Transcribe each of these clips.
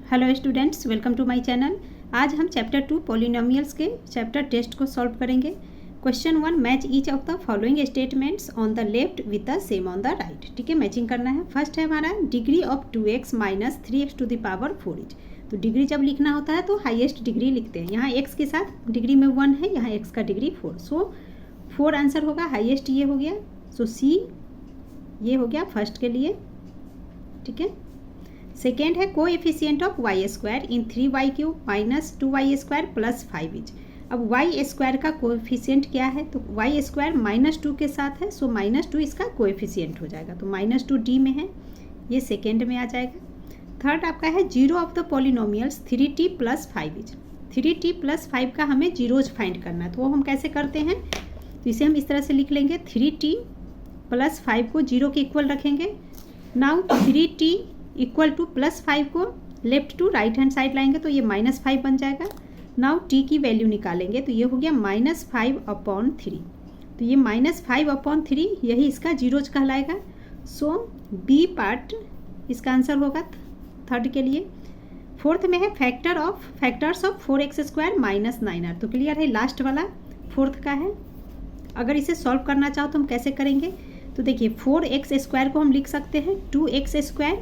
Hello students, welcome to my channel. आज हम chapter 2 polynomials के चैप्टर टेस्ट को सॉल्व करेंगे। Question 1, match each of the following statements on the left with the same on the right. ठीक है, matching करना है। First है हमारा degree of 2x minus 3x to the power 4h। तो डिग्री जब लिखना होता है तो हाईएस्ट डिग्री लिखते हैं। यहाँ x के साथ डिग्री में 1 है, यहाँ x का डिग्री 4, सो 4 आंसर होगा। हाईएस्ट ये हो गया, सो C ये हो गया फर्स्ट के लिए। ठीक है, सेकेंड है coefficient of y square in 3y³ minus 2y square plus 5h। अब वाई स्क्वायर का कोएफिशिएंट क्या है, तो वाई स्क्वायर -2 के साथ है, सो -2 इसका कोएफिशिएंट हो जाएगा, तो -2 D में है, ये सेकेंड में आ जाएगा। थर्ड आपका है zero of the polynomials 3t plus 5h। 3t plus 5 का हमें जीरोज फाइंड करना है, तो वो हम कैसे करते हैं, तो इसे हम इस तरह से लिख लेंगे 3t प्लस 5 को जीरो के इक्वल रखेंगे। Now 3t equal to plus 5 को left to right hand side लाएंगे तो ये -5 बन जाएगा। नाउ t की वैल्यू निकालेंगे तो ये हो गया -5/3। तो ये -5/3 यही इसका जीरोज कहलाएगा। सो बी पार्ट इसका आंसर होगा थर्ड के लिए। फोर्थ में है factors of 4x² minus 9r। तो क्लियर है, लास्ट वाला फोर्थ का है। अगर इसे सॉल्व करना चाहो तो हम कैसे करेंगे, तो देखिए 4x² को हम लिख सकते हैं 2x²,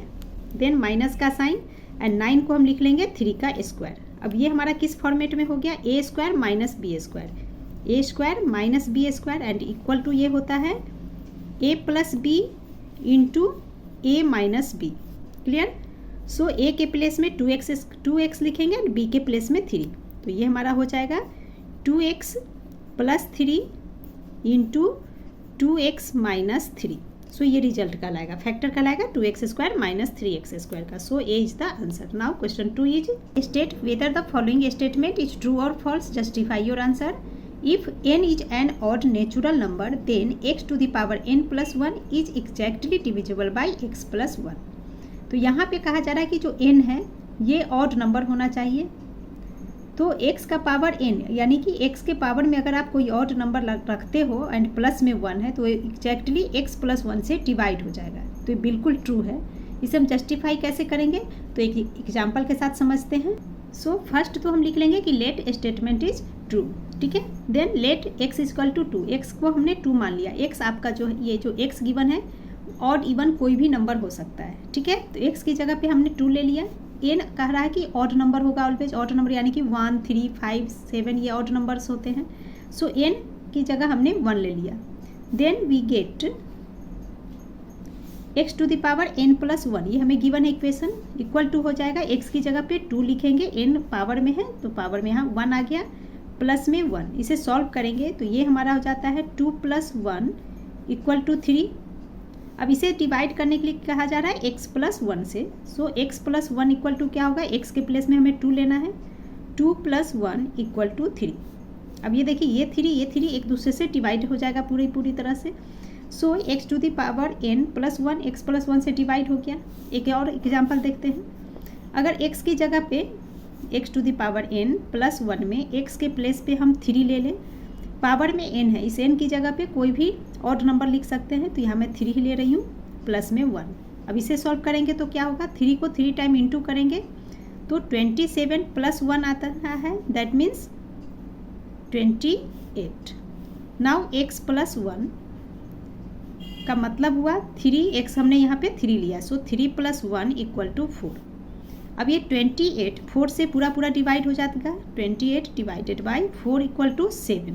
देन माइनस का साइन, एंड 9 को हम लिख लेंगे 3 का स्क्वायर। अब ये हमारा किस फॉर्मेट में हो गया, a² minus b² minus b² and equal to ये होता है a plus b into a minus b. Clear. So a के प्लेस में 2x लिखेंगे एंड b के प्लेस में 3। तो ये हमारा हो जाएगा 2x plus 3 into 2x minus 3। सो ये रिजल्ट कहलाएगा, फैक्टर कहलाएगा 2x² माइनस 3x² का। So a is the answer. Now question 2 is state whether the following statement is true और false, justify your answer. If n is an odd natural number then x to the power n plus 1 is exactly divisible by x plus 1। तो यहाँ पे कहा जा रहा है कि जो n है ये ऑड नंबर होना चाहिए, तो x का पावर n यानी कि x के पावर में अगर आप कोई ऑड नंबर रखते हो एंड प्लस में 1 है तो एग्जैक्टली x प्लस 1 से डिवाइड हो जाएगा, तो ये बिल्कुल ट्रू है। इसे हम जस्टिफाई कैसे करेंगे, तो एक एग्जाम्पल के साथ समझते हैं। सो फर्स्ट तो हम लिख लेंगे कि लेट स्टेटमेंट इज ट्रू। ठीक है, then let x equal to 2। x को हमने 2 मान लिया। x आपका जो ये जो x गिवन है ऑड इवन कोई भी नंबर हो सकता है। ठीक है, तो x की जगह पे हमने 2 ले लिया। n कह रहा है कि ऑड नंबर होगा ऑलवेज, ऑड नंबर यानी कि 1, 3, 5, 7 ये ऑड नंबर्स होते हैं। सो n की जगह हमने 1 ले लिया। Then we get x to the power n plus 1, ये हमें गिवन है इक्वेशन, इक्वल टू हो जाएगा x की जगह पे 2 लिखेंगे, n पावर में है तो पावर में यहाँ 1 आ गया, प्लस में 1। इसे सॉल्व करेंगे तो ये हमारा हो जाता है 2 प्लस 1 इक्वल टू 3। अब इसे डिवाइड करने के लिए कहा जा रहा है x प्लस 1 से। So x plus 1 equal to क्या होगा, x के प्लेस में हमें 2 लेना है, 2 प्लस 1 इक्वल टू 3। अब ये देखिए ये 3 एक दूसरे से डिवाइड हो जाएगा पूरी तरह से। So x to the power n plus 1 x plus 1 से डिवाइड हो गया। एक और एग्जाम्पल देखते हैं। अगर x की जगह पे x to the power n plus 1 में x के प्लेस पे हम 3 ले लें, पावर में n है, इस n की जगह पे कोई भी ऑड नंबर लिख सकते हैं, तो यहाँ मैं 3 ही ले रही हूँ, प्लस में 1। अब इसे सॉल्व करेंगे तो क्या होगा, 3 को 3 टाइम इंटू करेंगे तो 27 प्लस 1 आता है, that means 28। Now x plus 1 का मतलब हुआ 3x, हमने यहाँ पे 3 लिया, सो 3 प्लस 1 इक्वल टू 4। अब ये 28 4 से पूरा डिवाइड हो जाएगा, 28 डिवाइडेड बाई 4 इक्वल टू 7,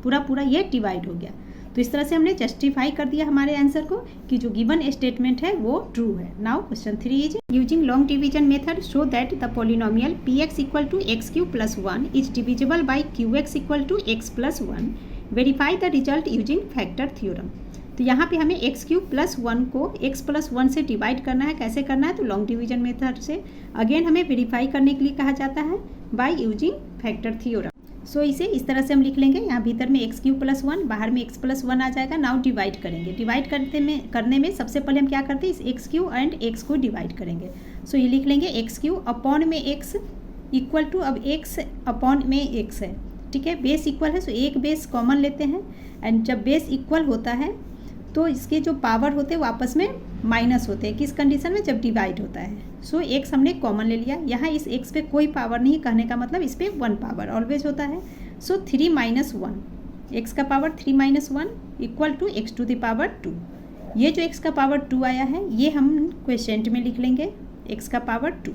पूरा ये डिवाइड हो गया। तो इस तरह से हमने जस्टिफाई कर दिया हमारे आंसर को कि जो गिवन स्टेटमेंट है वो ट्रू है। Now question 3 is using long division method show that the polynomial px equal to x³ plus 1 is divisible by qx equal to x plus 1। Verify the result using factor theorem. तो यहाँ पे हमें x³ plus 1 को x plus 1 से divide करना है। कैसे करना है, तो लॉन्ग डिवीजन मेथड से। अगेन हमें वेरीफाई करने के लिए कहा जाता है बाय यूजिंग फैक्टर थ्योरम। सो इसे इस तरह से हम लिख लेंगे, यहाँ भीतर में x³ प्लस 1, बाहर में x प्लस 1 आ जाएगा। नाउ डिवाइड करेंगे। डिवाइड करने में सबसे पहले हम क्या करते हैं, इस x³ एंड x को डिवाइड करेंगे। सो ये लिख लेंगे x³ अपॉन में x इक्वल टू, अब x अपॉन में x है, ठीक है, बेस इक्वल है, सो एक बेस कॉमन लेते हैं, एंड जब बेस इक्वल होता है तो इसके जो पावर होते हैं वो आपस में माइनस होते हैं। किस कंडीशन में, जब डिवाइड होता है। सो एक्स हमने कॉमन ले लिया। यहाँ इस एक्स पे कोई पावर नहीं, कहने का मतलब इस पर 1 पावर ऑलवेज होता है। सो 3 - 1, एक्स का power 3 - 1 equal to x to the power 2। ये जो एक्स का पावर 2 आया है ये हम क्वेश्चन में लिख लेंगे एक्स का पावर 2।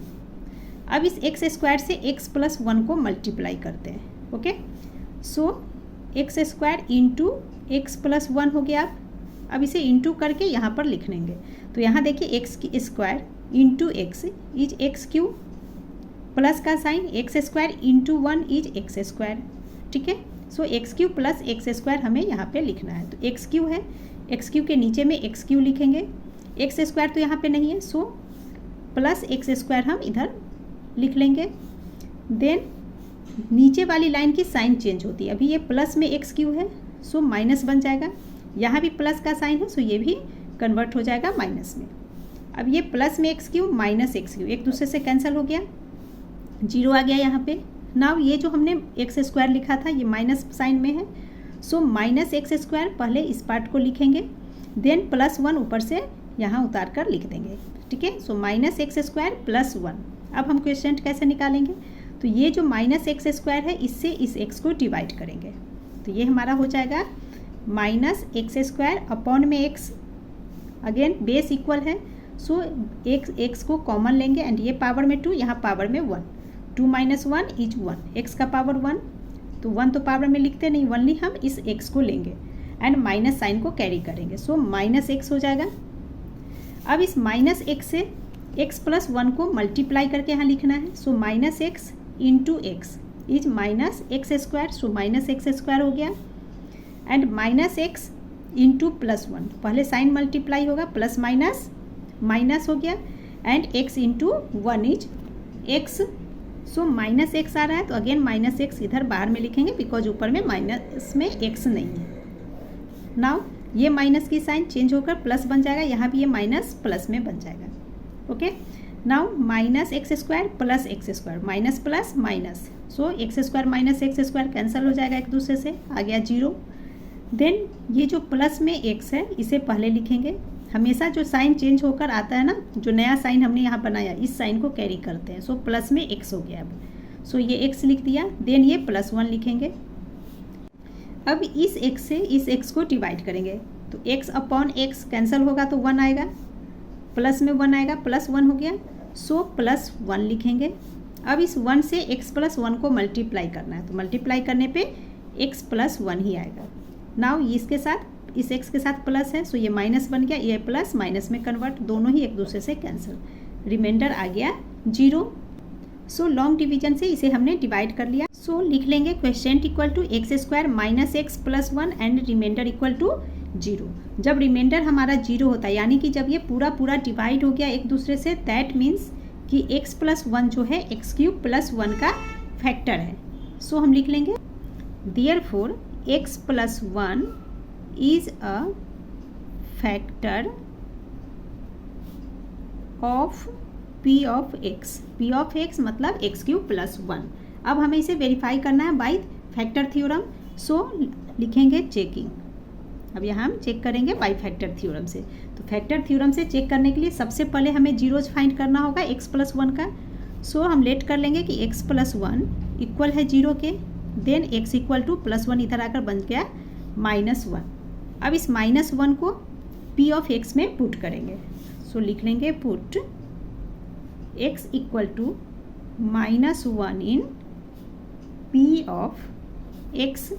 अब इस एक्स स्क्वायर से एक्स प्लस 1 को मल्टीप्लाई करते हैं। Okay, so x square into x plus 1 हो गया। अब इसे इंटू करके यहाँ पर लिख लेंगे। तो यहाँ देखिए एक्स की square into x is x cube, plus का sign x square into 1 is x square. ठीक है, so x cube plus x square हमें यहाँ पे लिखना है। तो एक्स क्यू है, एक्स क्यू के नीचे में एक्स क्यू लिखेंगे। एक्स स्क्वायर तो यहाँ पे नहीं है, सो प्लस एक्स स्क्वायर हम इधर लिख लेंगे। देन नीचे वाली लाइन की साइन चेंज होती है। अभी ये प्लस में एक्स क्यू है, सो माइनस बन जाएगा। यहाँ भी प्लस का साइन है, सो ये भी कन्वर्ट हो जाएगा माइनस में। अब ये प्लस में x Q minus x Q एक दूसरे से कैंसिल हो गया, 0 आ गया यहाँ पे। नाउ ये जो हमने एक्स स्क्वायर लिखा था ये माइनस साइन में है, सो माइनस एक्स स्क्वायर पहले इस पार्ट को लिखेंगे, देन प्लस 1 ऊपर से यहाँ उतार कर लिख देंगे। ठीक है, so minus x square plus 1। अब हम क्वेश्चन कैसे निकालेंगे? तो ये जो माइनस एक्स स्क्वायर है इससे इस एक्स को डिवाइड करेंगे, तो ये हमारा हो जाएगा माइनस एक्स स्क्वायर अपॉन में एक्स, अगेन बेस इक्वल है, सो एक्स को कॉमन लेंगे एंड ये पावर में 2, यहाँ पावर में 1, 2 - 1 इज 1, एक्स का पावर 1, तो 1 तो पावर में लिखते नहीं, ओनली हम इस एक्स को लेंगे एंड माइनस साइन को कैरी करेंगे, सो माइनस एक्स हो जाएगा। अब इस माइनस एक्स से एक्स प्लस 1 को मल्टीप्लाई करके यहाँ लिखना है, so minus x into x is minus x square, so minus x square हो गया and minus x into plus 1, पहले साइन मल्टीप्लाई होगा, प्लस माइनस माइनस हो गया and x into 1 is x, so minus x आ रहा है तो अगेन माइनस एक्स इधर बाहर में लिखेंगे बिकॉज ऊपर में माइनस में एक्स नहीं है। नाउ ये माइनस की साइन चेंज होकर प्लस बन जाएगा, यहाँ भी ये माइनस प्लस में बन जाएगा। Okay, now minus x square plus x square, minus plus minus, so x square minus x square cancel हो जाएगा एक दूसरे से, आ गया 0। देन ये जो प्लस में एक्स है इसे पहले लिखेंगे, हमेशा जो साइन चेंज होकर आता है ना, जो नया साइन हमने यहाँ बनाया इस साइन को कैरी करते हैं, सो प्लस में एक्स हो गया अब, सो ये एक्स लिख दिया, देन ये प्लस 1 लिखेंगे। अब इस एक्स से इस एक्स को डिवाइड करेंगे, तो एक्स अपॉन एक्स कैंसिल होगा तो 1 आएगा, प्लस में 1 आएगा, प्लस 1 हो गया, सो प्लस 1 लिखेंगे। अब इस 1 से एक्स प्लस 1 को मल्टीप्लाई करना है, तो मल्टीप्लाई करने पे एक्स प्लस 1 ही आएगा। नाउ इसके साथ इस एक्स के साथ प्लस है, सो ये माइनस बन गया, ये प्लस माइनस में कन्वर्ट, दोनों ही एक दूसरे से कैंसिल, रिमाइंडर आ गया 0। सो लॉन्ग डिवीजन से इसे हमने डिवाइड कर लिया, सो लिख लेंगे question equal to x square minus x plus 1 and remainder equal to 0। जब रिमाइंडर हमारा 0 होता है, यानी कि जब ये पूरा डिवाइड हो गया एक दूसरे से, दैट मीन्स कि x प्लस 1 जो है एक्स क्यूब प्लस 1 का फैक्टर है। सो हम लिख लेंगे therefore x plus 1 is a factor of p of x। p of x मतलब एक्स क्यूब प्लस 1। अब हमें इसे वेरीफाई करना है बाय फैक्टर थ्योरम, सो लिखेंगे चेकिंग। अब यहाँ हम चेक करेंगे बाई फैक्टर थ्योरम से। तो फैक्टर थ्योरम से चेक करने के लिए सबसे पहले हमें जीरोज फाइंड करना होगा x प्लस 1 का। सो हम लेट कर लेंगे कि x प्लस 1 इक्वल है 0 के, then x equal to plus 1 इधर आकर बन गया माइनस 1। अब इस माइनस 1 को p ऑफ x में पुट करेंगे, सो लिख लेंगे put x equal to minus 1 in p of x।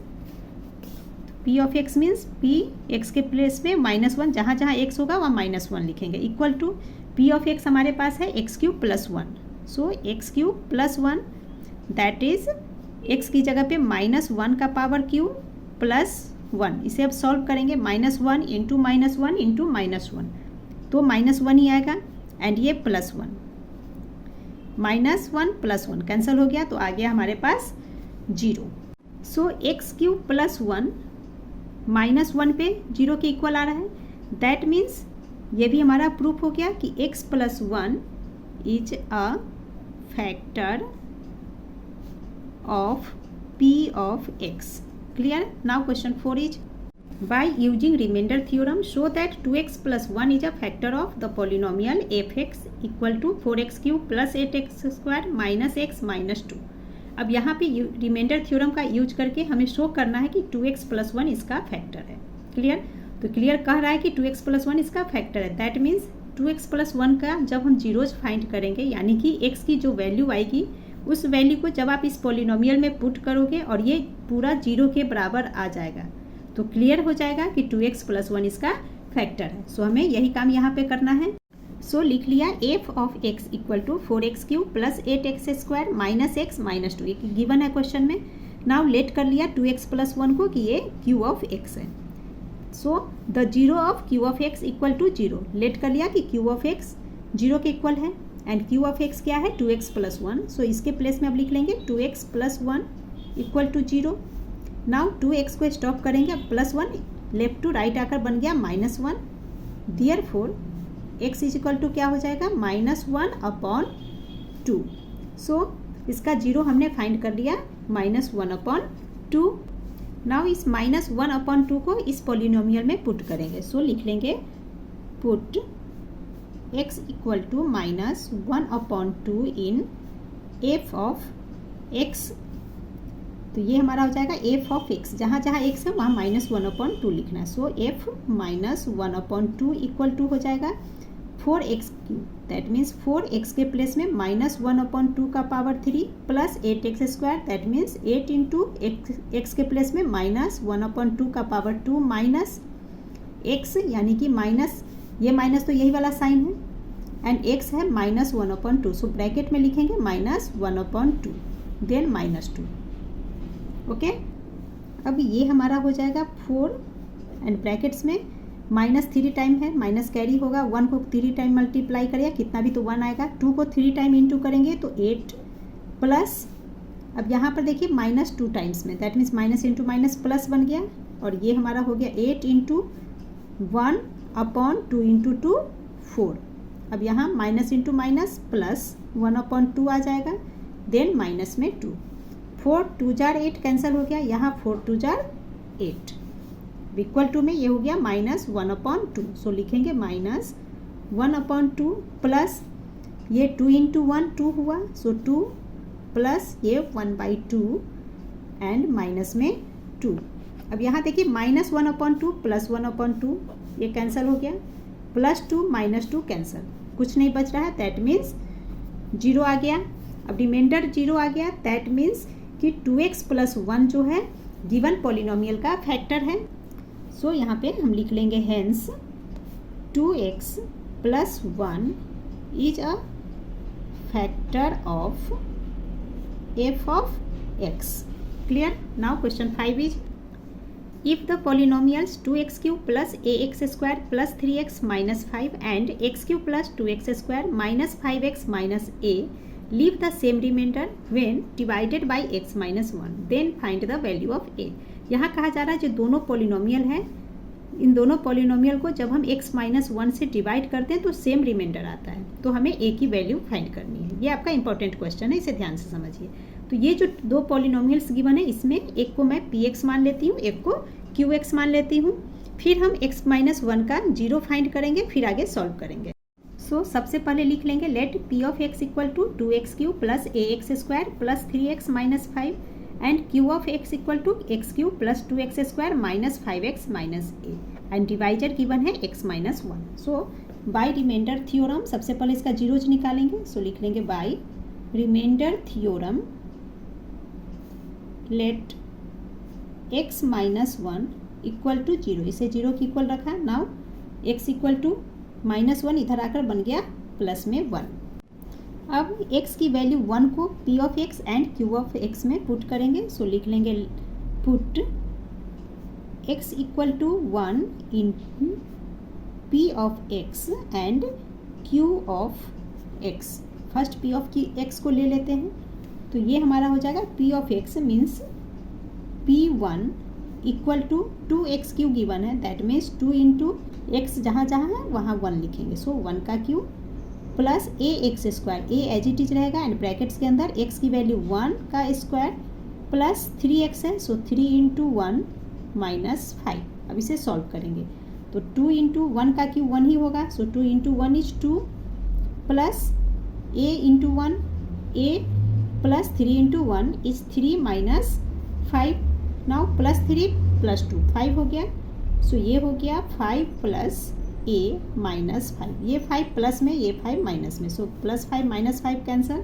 p of x means p x के प्लेस में माइनस 1, जहाँ जहाँ x होगा वहाँ माइनस 1 लिखेंगे, equal to p of x हमारे पास है x cube plus 1, so x cube plus 1 that is x की जगह पे माइनस 1 का पावर क्यूब प्लस 1। इसे अब सॉल्व करेंगे, minus 1 into minus 1 into minus 1, तो माइनस 1 ही आएगा एंड ये प्लस 1, माइनस 1 प्लस 1 कैंसिल हो गया, तो आ गया हमारे पास 0। सो एक्स क्यूब प्लस 1 माइनस 1 पे 0 के इक्वल आ रहा है, दैट मीन्स ये भी हमारा प्रूफ हो गया कि x plus 1 is a factor of p of x। Clear? Now question 4 is By using remainder theorem, show that 2x plus 1 is a factor of the polynomial fx equal to 4x cube plus 8x square minus x minus 2. अब यहाँ पे remainder theorem का use करके हमें show करना है कि 2x plus 1 इसका फैक्टर है. क्लियर? तो क्लियर कह रहा है कि 2x प्लस 1 इसका फैक्टर है. दैट मीन्स 2x प्लस 1 का जब हम जीरोज फाइंड करेंगे, यानी कि x की जो वैल्यू आएगी उस वैल्यू को जब आप इस पॉलिनोमियल में पुट करोगे और ये पूरा जीरो के बराबर आ जाएगा, तो क्लियर हो जाएगा कि 2x प्लस 1 इसका फैक्टर है. सो हमें यही काम यहाँ पे करना है. सो लिख लिया f of x equal to 4x cube plus 8x square minus x minus 2. ये गिवन है क्वेश्चन में. नाउ लेट कर लिया 2x प्लस 1 को कि ये q ऑफ x है. So the zero of q of x equal to 0. Let कर लिया कि q ऑफ x 0 के इक्वल है एंड q ऑफ x क्या है 2x प्लस 1. सो इसके प्लेस में अब लिख लेंगे 2x plus 1 equal to 0. Now 2x को स्टॉप करेंगे, अब प्लस 1 लेफ्ट टू राइट आकर बन गया minus 1. Therefore x is equal to क्या हो जाएगा माइनस 1 अपॉन 2. सो इसका जीरो हमने फाइंड कर लिया माइनस 1 अपॉन 2. नाउ इस माइनस 1 अपॉन 2 को इस पॉलिनोमियल में पुट करेंगे. सो लिख लेंगे put x equal to minus 1 upon 2 in f of x. तो ये हमारा हो जाएगा f ऑफ x. जहाँ जहाँ x है वहाँ माइनस 1 अपॉन 2 लिखना है. So f minus 1 upon 2 equal to हो जाएगा 4x cube. That means 4x के प्लेस में माइनस 1 अपॉन 2 का power 3 plus 8x square. That means 8 into x के प्लेस में माइनस 1 अपॉन 2 का पावर 2 माइनस x, यानी कि माइनस, ये माइनस तो यही वाला साइन है एंड x है माइनस 1 अपॉन 2. सो ब्रैकेट में लिखेंगे minus 1 upon 2 then minus 2. Okay अब ये हमारा हो जाएगा 4 एंड ब्रैकेट्स में माइनस 3 टाइम है, माइनस कैरी होगा. 1 को 3 टाइम मल्टीप्लाई करेगा कितना भी तो 1 आएगा. 2 को 3 टाइम इंटू करेंगे तो 8 प्लस, अब यहाँ पर देखिए माइनस 2 टाइम्स में, that means minus into minus plus बन गया और ये हमारा हो गया 8 इंटू 1 अपॉन 2 इंटू 2 4. अब यहाँ minus into minus plus 1 upon 2 आ जाएगा देन माइनस में 2. 4 2 जार 8 कैंसिल हो गया, यहाँ 4 2 जार 8 इक्वल टू में ये हो गया माइनस 1 अपॉन 2. सो लिखेंगे माइनस 1 अपॉन 2 प्लस ये 2 इंटू 1 2 हुआ. सो 2 प्लस ये 1/2 एंड माइनस में 2. अब यहाँ देखिए माइनस 1 अपॉन 2 प्लस 1 अपॉन 2 ये कैंसिल हो गया, प्लस 2 माइनस 2 कैंसिल, कुछ नहीं बच रहा है. दैट मीन्स 0 आ गया. अब रिमाइंडर 0 आ गया. दैट मीन्स कि 2x प्लस 1 जो है गिवन पॉलिनोमियल का फैक्टर है. सो यहाँ पे हम लिख लेंगे hence 2x plus 1 is a factor of f of x. Clear? Now question 5 is if the polynomials 2x cube plus ax square plus 3x minus 5 and x cube plus 2x square minus 5x minus a leave the same remainder when divided by x minus 1 then find the value of a. यहाँ कहा जा रहा है जो दोनों polynomial है, इन दोनों polynomial को जब हम x माइनस 1 से डिवाइड करते हैं तो सेम रिमाइंडर आता है, तो हमें a की वैल्यू फाइंड करनी है. ये आपका इंपॉर्टेंट क्वेश्चन है, इसे ध्यान से समझिए. तो ये जो दो पॉलिनोमियल्स गिवन है इसमें एक को मैं px मान लेती हूँ, एक को qx मान लेती हूँ. फिर हम x माइनस 1 का जीरो फाइंड करेंगे, फिर आगे सॉल्व करेंगे. सो सबसे पहले लिख लेंगे let p of x equal to 2x cube plus ax square plus 3x minus 5 and q of x equal to x cube plus 2x square minus 5x minus a and divisor given है x minus 1. So by remainder theorem सबसे पहले इसका zeros निकालेंगे. So लिख लेंगे by remainder theorem let x minus 1 equal to 0, इसे 0 की equal रखा. Now x equal to minus 1 इधर आकर बन गया प्लस में 1. अब x की वैल्यू 1 को p of x and q of x में पुट करेंगे. सो लिख लेंगे put x equal to 1 in p of x and q of x. First p of x को ले लेते हैं, तो ये हमारा हो जाएगा p of x means p1 equal to 2x cube given है. दैट मीन्स 2 इंटू x जहाँ जहाँ है वहाँ 1 लिखेंगे. सो 1 का cube plus ax square, a as it is रहेगा एंड ब्रैकेट्स के अंदर x की वैल्यू 1 का स्क्वायर प्लस 3x है. सो 3 इंटू 1 माइनस 5 अब इसे सॉल्व करेंगे तो 2 इंटू 1 का क्यूब 1 ही होगा, सो 2 into 1 is 2 plus a into 1 a plus 3 into 1 is 3 minus 5, now plus 3 plus 2 5 हो गया, सो ये हो गया 5 प्लस a माइनस 5, ये 5 प्लस में ये 5 माइनस में, so plus 5 minus 5 cancel,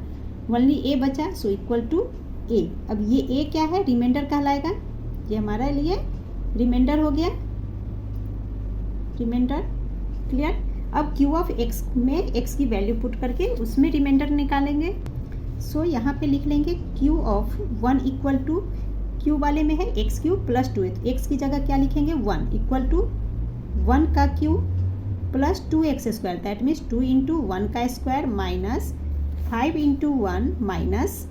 only a बचा, सो इक्वल टू a। अब ये a क्या है, रिमाइंडर कहलाएगा, ये हमारा लिए रिमाइंडर हो गया, रिमाइंडर क्लियर। अब q ऑफ x में x की वैल्यू पुट करके उसमें रिमाइंडर निकालेंगे, सो यहाँ पे लिख लेंगे q of 1 equal to, q वाले में है एक्स क्यूब प्लस 2, तो x की जगह क्या लिखेंगे 1 इक्वल टू 1 का cube plus 2x square, that means 2 into 1 का square minus 5 into 1 minus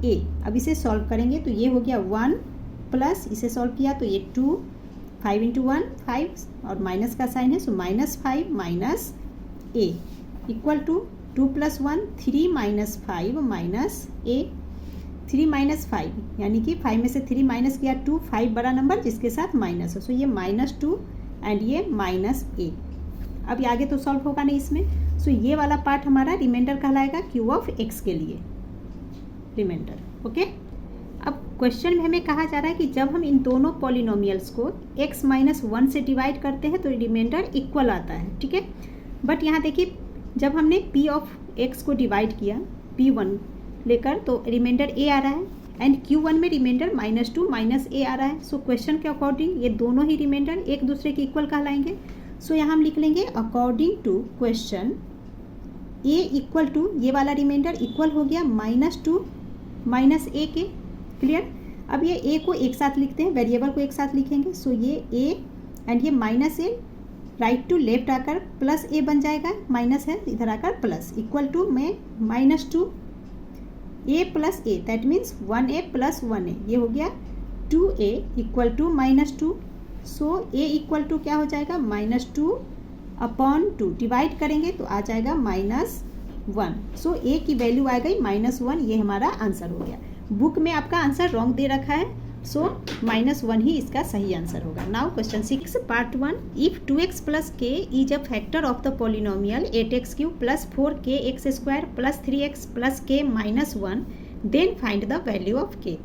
a। अब इसे सॉल्व करेंगे तो ये हो गया 1 प्लस, इसे सॉल्व किया तो ये 2, 5 इंटू 1 5 और माइनस का साइन है, so minus 5 minus a equal to 2 plus 1 3 minus 5 minus a, 3 minus 5 यानी कि 5 में से 3 माइनस किया 2, 5 बड़ा नंबर जिसके साथ माइनस हो, सो ये माइनस 2 एंड ये माइनस a। अब ये आगे तो सॉल्व होगा नहीं इसमें, सो ये वाला पार्ट हमारा रिमाइंडर कहलाएगा q ऑफ x के लिए, रिमाइंडर ओके। अब क्वेश्चन में हमें कहा जा रहा है कि जब हम इन दोनों पॉलिनोमियल्स को x माइनस 1 से डिवाइड करते हैं तो रिमाइंडर इक्वल आता है, ठीक है। बट यहाँ देखिए जब हमने p ऑफ x को डिवाइड किया p1 लेकर तो रिमाइंडर a आ रहा है एंड q1 में रिमाइंडर -2 माइनस a आ रहा है, सो क्वेश्चन के अकॉर्डिंग ये दोनों ही रिमाइंडर एक दूसरे के इक्वल कहलाएंगे, सो यहाँ हम लिख लेंगे according to question a equal to, ये वाला रिमाइंडर इक्वल हो गया -2 माइनस a के, क्लियर। अब ये a को एक साथ लिखते हैं, वेरिएबल को एक साथ लिखेंगे, सो ये a एंड ये minus a right to left आकर प्लस a बन जाएगा, माइनस है इधर आकर प्लस, इक्वल टू में -2 a plus a that means 1a plus 1a, ये हो गया 2a equal to -2, so a equal to क्या हो जाएगा -2 अपॉन 2, डिवाइड करेंगे तो आ जाएगा -1, सो a की वैल्यू आ गई -1, ये हमारा आंसर हो गया। बुक में आपका आंसर रॉन्ग दे रखा है, सो -1 ही इसका सही आंसर होगा। Now question 6 part 1, if 2x plus k is a factor of the polynomial 8x³ plus 4kx² plus 3x plus k minus 1 then find the value of k।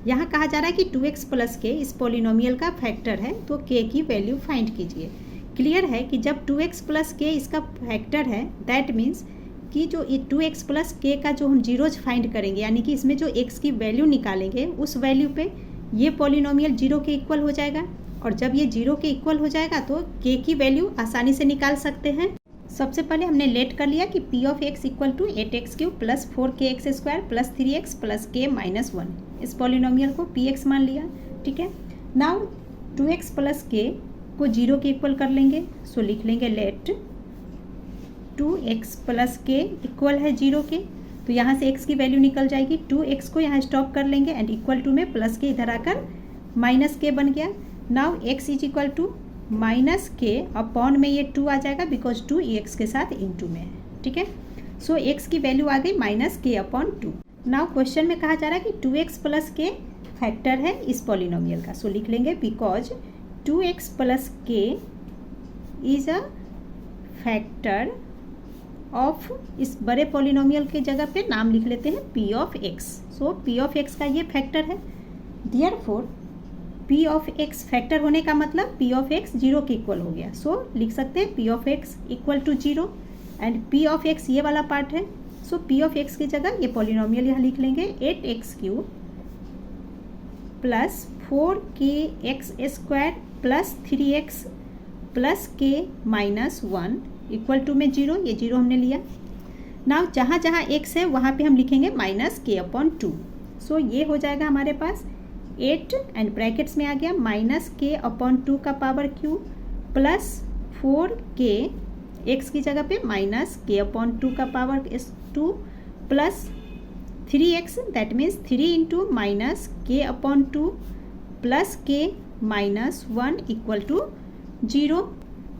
यहाँ कहा जा रहा है कि 2x प्लस k इस polynomial का factor है तो k की वैल्यू फाइंड कीजिए। क्लियर है कि जब 2x प्लस k इसका फैक्टर है दैट मीन्स कि जो 2x प्लस k का जो हम जीरोज फाइंड करेंगे यानी कि इसमें जो x की वैल्यू निकालेंगे उस वैल्यू पे ये पॉलिनोमियल 0 के इक्वल हो जाएगा, और जब ये 0 के इक्वल हो जाएगा तो k की वैल्यू आसानी से निकाल सकते हैं। सबसे पहले हमने लेट कर लिया कि p of x equal to 8x³ plus 4kx² plus 3x plus k minus 1, इस पॉलिनोमियल को px मान लिया, ठीक है। नाउ 2x प्लस k को 0 के इक्वल कर लेंगे, सो लिख लेंगे late 2x plus k equal है 0 के, तो यहाँ से x की वैल्यू निकल जाएगी, 2x को यहाँ स्टॉप कर लेंगे एंड इक्वल टू में प्लस के इधर आकर माइनस के बन गया। Now x is equal to minus k upon में ये 2 आ जाएगा बिकॉज 2 x के साथ इनटू में है, ठीक है। सो x की वैल्यू आ गई -k अपॉन 2। नाउ क्वेश्चन में कहा जा रहा है कि 2x प्लस k फैक्टर है इस पॉलिनोमियल का, सो लिख लेंगे because 2x plus k is a factor of, इस बड़े पॉलिनोमियल के जगह पे नाम लिख लेते हैं p of x, so p of x का ये फैक्टर है, therefore p of x factor होने का मतलब p ऑफ x 0 के इक्वल हो गया, सो लिख सकते हैं p of x equal to 0 and p of x ये वाला पार्ट है, सो p ऑफ x की जगह ये पॉलिनोमियल यहाँ लिख लेंगे 8x³ plus 4kx² plus 3x plus k minus 1 equal to में 0, ये 0 हमने लिया। नाउ जहाँ जहाँ x है वहाँ पे हम लिखेंगे -k अपॉन 2, सो ये हो जाएगा हमारे पास 8 एंड ब्रैकेट्स में आ गया -k अपॉन 2 का power cube plus 4k, x की जगह पे -k अपॉन 2 का power 2 plus 3x that means 3 into -k upon 2 plus k minus 1 equal to 0।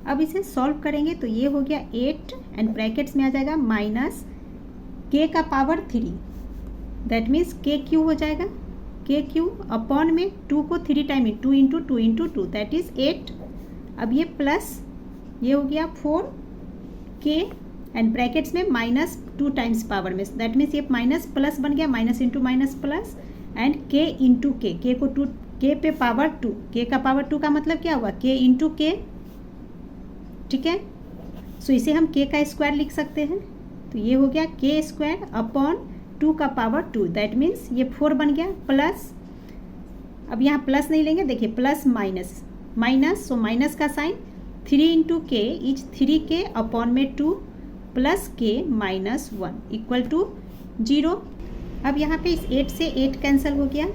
अब इसे सॉल्व करेंगे तो ये हो गया 8 एंड ब्रैकेट्स में आ जाएगा -k का power 3 that means k Q हो जाएगा, के क्यू अपॉन में 2 को 3 time 2 into 2 into 2 that is 8। अब ये प्लस ये हो गया 4 के एंड ब्रैकेट्स में -2 टाइम्स पावर में, दैट मीन्स ये माइनस प्लस बन गया, minus into minus plus and के इंटू के को 2 के पे पावर 2, के का पावर 2 का मतलब क्या हुआ के इंटू के, ठीक है। सो इसे हम के का स्क्वायर लिख सकते हैं, तो ये हो गया के स्क्वायर अपॉन 2 का पावर 2, दैट मीन्स ये 4 बन गया प्लस, अब यहाँ प्लस नहीं लेंगे, देखिए plus minus minus, so minus का साइन 3 इंटू के इज 3 के अपॉन में 2 प्लस के माइनस 1 इक्वल टू 0। अब यहाँ पे इस 8 से 8 कैंसिल हो गया,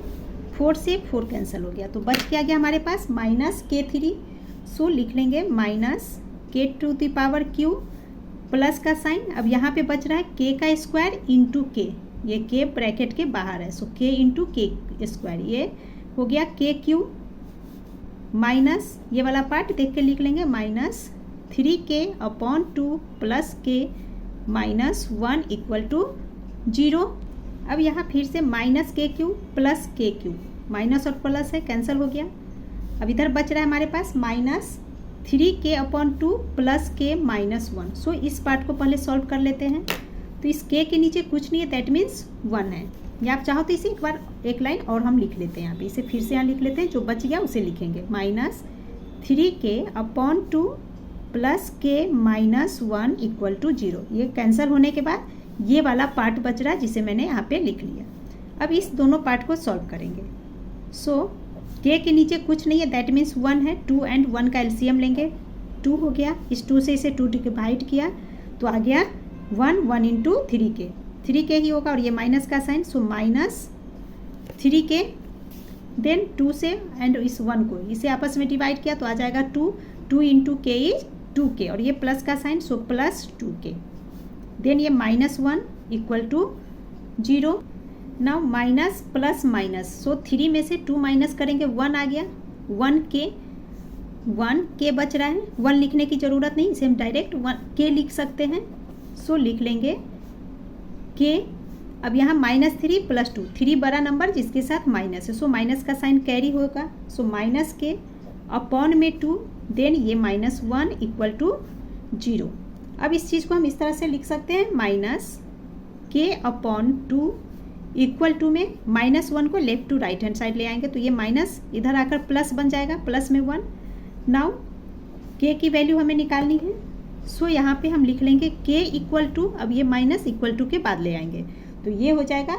4 से 4 कैंसिल हो गया, तो बच क्या गया हमारे पास -k3। सो लिख लेंगे minus k to the power cube plus का साइन, अब यहाँ पे बच रहा है के का स्क्वायर इंटू के, ये के ब्रैकेट के बाहर है, सो के इंटू के स्क्वायर, ये हो गया के क्यू माइनस ये वाला पार्ट देख के लिख लेंगे -3k अपॉन 2 प्लस के माइनस 1 इक्वल टू 0। अब यहाँ फिर से -k³ प्लस k³ माइनस और प्लस है कैंसिल हो गया, अब इधर बच रहा है हमारे पास -3k अपॉन 2 प्लस के माइनस 1। सो इस पार्ट को पहले सॉल्व कर लेते हैं, तो इस k के नीचे कुछ नहीं है, दैट मीन्स 1 है, या आप चाहो तो इसे एक बार एक लाइन और हम लिख लेते हैं, यहाँ पे इसे फिर से यहाँ लिख लेते हैं, जो बच गया उसे लिखेंगे -3k अपॉन 2 प्लस के माइनस 1 इक्वल टू 0। ये कैंसिल होने के बाद ये वाला पार्ट बच रहा है जिसे मैंने यहाँ पे लिख लिया। अब इस दोनों पार्ट को सॉल्व करेंगे। सो के नीचे कुछ नहीं है, दैट मीन्स 1 है, 2 एंड 1 का एलसीएम लेंगे, 2 हो गया, इस 2 से इसे 2 डिवाइड किया तो आ गया 1 इंटू 3k ही होगा, और ये माइनस का साइन, सो -3k देन 2 से एंड इस 1 को इसे आपस में डिवाइड किया तो आ जाएगा 2 इंटू के इज 2k, और ये प्लस का sign, so plus 2k then ये -1 equal to 0। Now minus plus minus, so 3 में से 2 माइनस करेंगे 1 आ गया, 1k बच रहा है, 1 लिखने की ज़रूरत नहीं, इसे हम डायरेक्ट 1k लिख सकते हैं। सो लिख लेंगे k, अब यहाँ -3 प्लस 2, 3 बड़ा नंबर जिसके साथ माइनस है, सो माइनस का साइन कैरी होगा, सो -k अपॉन में 2 देन ये -1 इक्वल टू 0। अब इस चीज़ को हम इस तरह से लिख सकते हैं -k अपॉन 2 इक्वल टू में -1 को left to right hand side ले आएंगे, तो ये माइनस इधर आकर प्लस बन जाएगा, प्लस में 1। नाउ k की वैल्यू हमें निकालनी है, सो यहाँ पे हम लिख लेंगे k इक्वल टू, अब ये माइनस इक्वल टू के बाद ले आएंगे तो ये हो जाएगा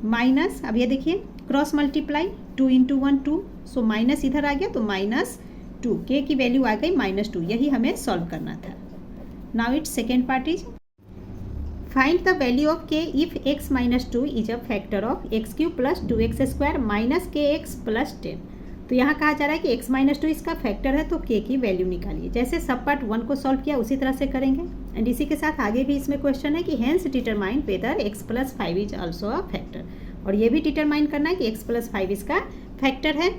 माइनस, अब ये देखिए cross multiply 2 into 1 2, so minus इधर आ गया तो -2, k की वैल्यू आ गई -2, यही हमें सॉल्व करना था। Now it's second part is find the value of k if x - 2 is a factor of x³ plus 2x² minus kx plus 10। तो यहाँ कहा जा रहा है कि x - 2 इसका फैक्टर है, तो k की वैल्यू निकालिए। जैसे सब पार्ट 1 को सॉल्व किया उसी तरह से करेंगे, एंड इसी के साथ आगे भी इसमें क्वेश्चन है कि hence determine whether x + 5 is also a factor, और ये भी डिटरमाइन करना है कि x + 5 इसका फैक्टर है।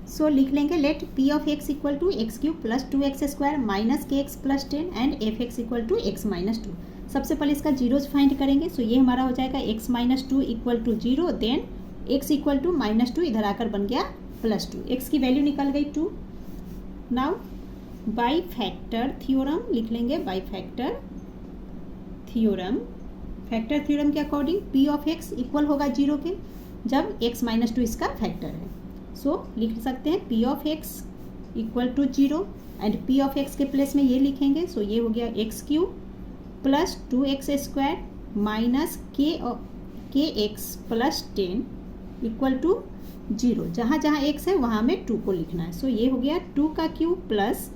सो लिख लेंगे let p of x equal to x³ plus 2x² minus kx plus 10 and f(x) equal to x - 2। सबसे पहले इसका जीरोज फाइंड करेंगे, सो ये हमारा हो जाएगा x - 2 equal to 0, then x equal to -2 इधर आकर बन गया +2, x की वैल्यू निकल गई 2। नाउ बाई फैक्टर थ्योरम लिख लेंगे, by factor theorem, factor theorem के according p of x equal होगा 0 के जब x - 2 इसका फैक्टर है। सो लिख सकते हैं p of x equal to 0 and p of x के प्लेस में ये लिखेंगे, सो ये हो गया x³ plus 2x² minus kx plus 10 equal to 0। जहाँ जहाँ x है वहाँ में 2 को लिखना है, सो ये हो गया 2 का cube plus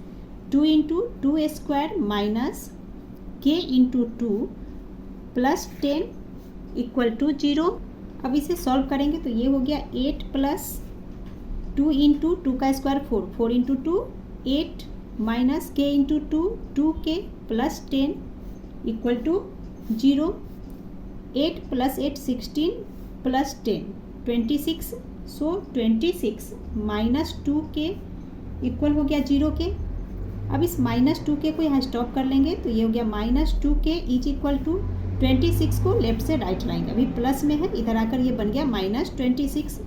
2 into 2² minus k into 2 plus 10 equal to 0। अब इसे सॉल्व करेंगे तो ये हो गया 8 प्लस 2 इंटू 2 का square 4, 4 into 2 8 minus k into 2 2k plus 10 equal to 0। 8 plus 8 16 plus 10 26, so 26 minus 2k equal हो गया 0 के। अब इस -2k को यहाँ स्टॉप कर लेंगे तो ये हो गया -2k इज इक्वल टू 26 को लेफ्ट से राइट लाएंगे, अभी प्लस में है, इधर आकर ये बन गया -26,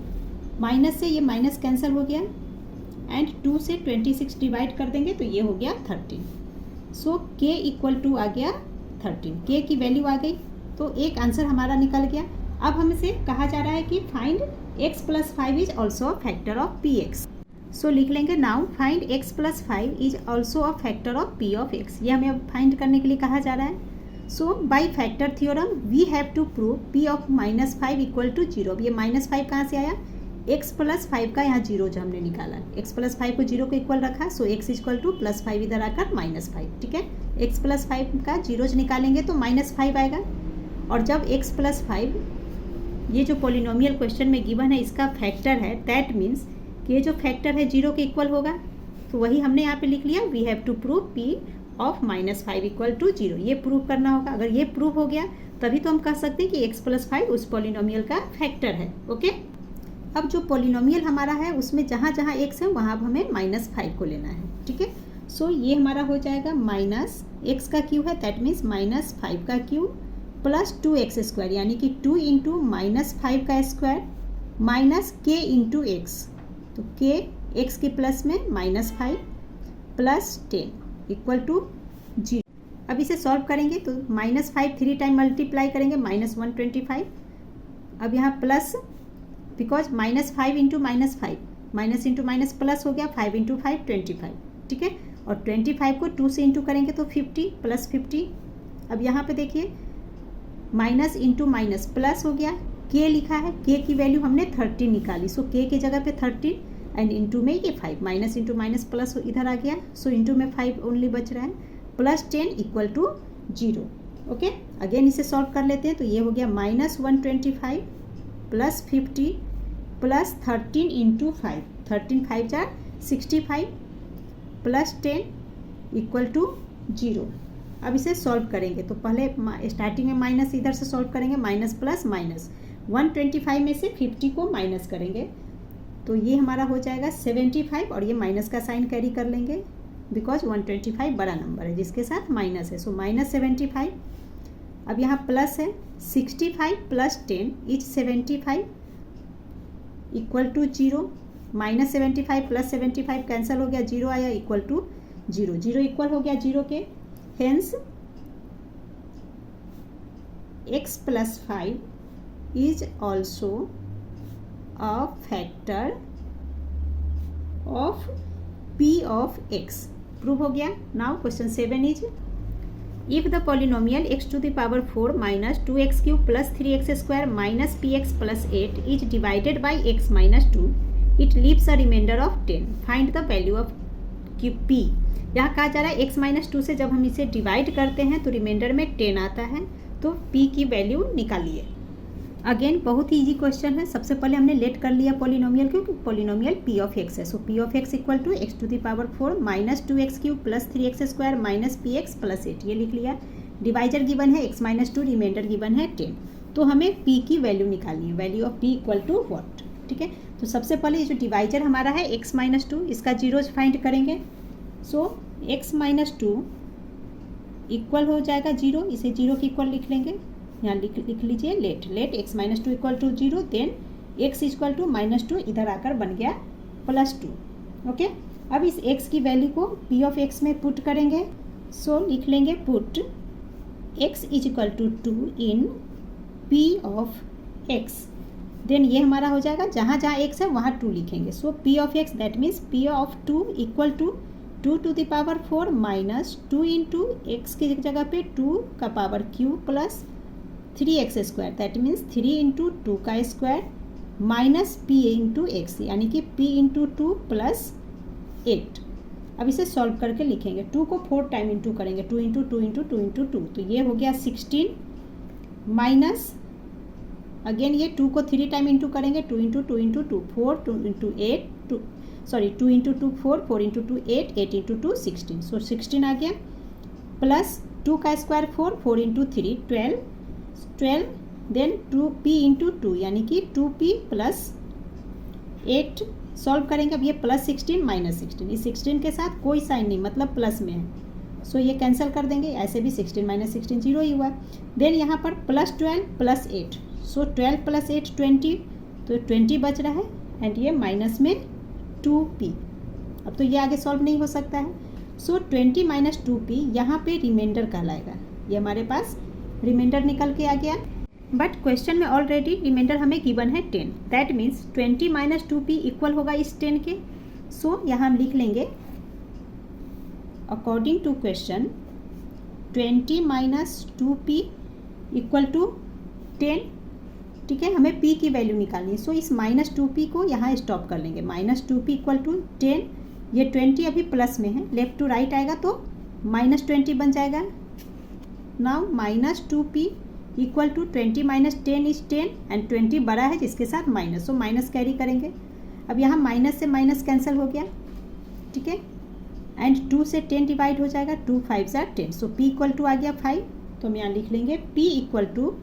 माइनस से ये माइनस कैंसिल हो गया एंड 2 से 26 डिवाइड कर देंगे तो ये हो गया 13। सो k इक्वल टू आ गया 13, k की वैल्यू आ गई, तो एक आंसर हमारा निकल गया। अब हमसे कहा जा रहा है कि find x + 5 is also a factor of px। सो लिख लेंगे now find x + 5 is also a factor of p of x। ये हमें अब फाइंड करने के लिए कहा जा रहा है। So by factor theorem we have to prove p of -5 equal to 0। अब ये -5 कहाँ से आया, x + 5 का यहाँ 0 जो हमने निकाला, x + 5 को 0 को इक्वल रखा, सो x इक्वल टू +5 इधर आकर -5, ठीक है। x + 5 का 0 निकालेंगे तो -5 आएगा, और जब x + 5 ये जो पॉलिनोमियल क्वेश्चन में गिवन है इसका फैक्टर है, दैट मीन्स कि ये जो फैक्टर है 0 के इक्वल होगा, तो वही हमने यहाँ पे लिख लिया, we have to prove p of -5 equal to 0। ये प्रूव करना होगा, अगर ये प्रूव हो गया तभी तो हम कह सकते हैं कि x + 5 उस पॉलिनोमियल का फैक्टर है। ओके, अब जो पॉलिनोमियल हमारा है उसमें जहाँ जहाँ x है वहाँ अब हमें -5 को लेना है, ठीक है। सो ये हमारा हो जाएगा -x का क्यूब है, दैट मीन्स -5 का क्यूब प्लस 2x², यानी कि 2 इंटू -5 का square minus k into x, तो k x के प्लस में -5 प्लस 10 इक्वल टू 0। अब इसे सॉल्व करेंगे तो -5 3 टाइम मल्टीप्लाई करेंगे -125। अब यहाँ plus, because -5 into -5, minus into minus plus हो गया, 5 इंटू 5 25, ठीक है। और 25 को 2 से इंटू करेंगे तो 50 प्लस 50। अब यहाँ पे देखिए माइनस इंटू माइनस प्लस हो गया, k लिखा है, k की वैल्यू हमने 13 निकाली, सो k की जगह पे 13 एंड इंटू में ये 5, माइनस इंटू माइनस प्लस इधर आ गया, सो इंटू में 5 ओनली बच रहा है, plus 10 equal to 0। Okay, again इसे सॉल्व कर लेते हैं, तो ये हो गया -125 प्लस 50 प्लस 13 इंटू 5, 13 5 जा 65 प्लस 10 इक्वल टू 0। अब इसे सॉल्व करेंगे तो पहले स्टार्टिंग में माइनस इधर से सॉल्व करेंगे, माइनस प्लस माइनस, 125 में से 50 को माइनस करेंगे तो ये हमारा हो जाएगा 75, और ये माइनस का साइन कैरी कर लेंगे बिकॉज 125 बड़ा नंबर है जिसके साथ माइनस है, सो -75। अब यहाँ प्लस है 65 plus 10 is 75 equal to 0, -75 plus 75 cancel हो गया, 0 आया इक्वल टू 0, 0 इक्वल हो गया 0 के, hence x + 5 is also a factor of p of x। Prove हो गया। Now question 7 is, if the polynomial x⁴ minus 2x³ plus 3x² minus px plus 8 is divided by x - 2, it leaves a remainder of 10, find the value of p। यहाँ कहा जा रहा है x - 2 से जब हम इसे डिवाइड करते हैं तो रिमाइंडर में 10 आता है, तो p की वैल्यू निकालिए। अगेन बहुत ही इजी क्वेश्चन है। सबसे पहले हमने लेट कर लिया पॉलिनोमियल, क्योंकि पॉलिनोमियल p ऑफ x है, so p of x equal to x⁴ minus 2x³ plus 3x² minus px plus 8, ये लिख लिया। डिवाइजर गिवन है x - 2, रिमाइंडर गिवन है 10, तो हमें p की वैल्यू निकालनी है। Value of p equal to what, ठीक है। तो सबसे पहले ये जो डिवाइजर हमारा है x - 2, इसका जीरोज फाइंड करेंगे। सो x - 2 इक्वल हो जाएगा 0, इसे 0 के इक्वल लिख लेंगे, यहाँ लिख लीजिए let x - 2 equal to 0, then x equal to -2 इधर आकर बन गया +2। ओके, अब इस x की वैल्यू को p ऑफ x में पुट करेंगे, सो लिख लेंगे put x equal to 2 in p of x, then ये हमारा हो जाएगा, जहाँ जहाँ x है वहाँ 2 लिखेंगे, so p of x that means p of 2 equal to 2⁴ minus 2 into x की जगह पे 2 का power cube plus 3x² that means 3 into 2 का square minus p into x, यानी कि p इंटू 2 प्लस 8। अब इसे सॉल्व करके लिखेंगे, 2 को 4 टाइम इंटू करेंगे, 2 इंटू 2 इंटू 2 इंटू 2, तो ये हो गया 16 माइनस, अगेन ये 2 को 3 टाइम इंटू करेंगे, 2 into 2 into 2 4, 2 into 8 2 into 2 4, 4 into 2 8, 8 into 2 16, सो 16 आ गया, प्लस 2 का square 4, 4 into 3 12, then 2p into 2 यानी कि 2p प्लस 8 सॉल्व करेंगे। अब ये +16 -16, इस 16 के साथ कोई साइन नहीं, मतलब प्लस में है, सो ये कैंसिल कर देंगे, ऐसे भी 16 माइनस 16 0 ही हुआ। देन यहाँ पर +12 + 8, सो 12 + 8 20, तो 20 बच रहा है एंड ये माइनस में 2p। अब तो ये आगे सॉल्व नहीं हो सकता है, सो 20 माइनस 2p यहाँ पे रिमाइंडर कहलाएगा। ये हमारे पास रिमाइंडर निकल के आ गया, बट क्वेश्चन में ऑलरेडी रिमाइंडर हमें गिवन है 10, that means 20 minus 2p equal होगा इस 10 के। सो यहाँ हम लिख लेंगे according to question 20 minus 2p equal to 10, ठीक है। हमें p की वैल्यू निकालनी है, सो इस माइनस 2p को यहाँ स्टॉप कर लेंगे, -2p इक्वल टू 10। ये 20 अभी प्लस में है, लेफ्ट टू राइट आएगा तो -20 बन जाएगा। Now -2p equal to 20 minus 10 is 10 and 20 बड़ा है जिसके साथ माइनस, सो माइनस कैरी करेंगे। अब यहाँ माइनस से माइनस कैंसिल हो गया, ठीक है, एंड 2 से 10 डिवाइड हो जाएगा, 2 5 = 10, सो p इक्वल टू आ गया 5। तो हम यहाँ लिख लेंगे p equal to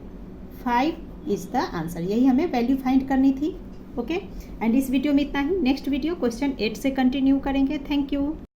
5 is the answer. यही हमें वैल्यू फाइंड करनी थी, ओके। एंड इस वीडियो में इतना ही, नेक्स्ट वीडियो क्वेश्चन 8 से कंटिन्यू करेंगे। Thank you.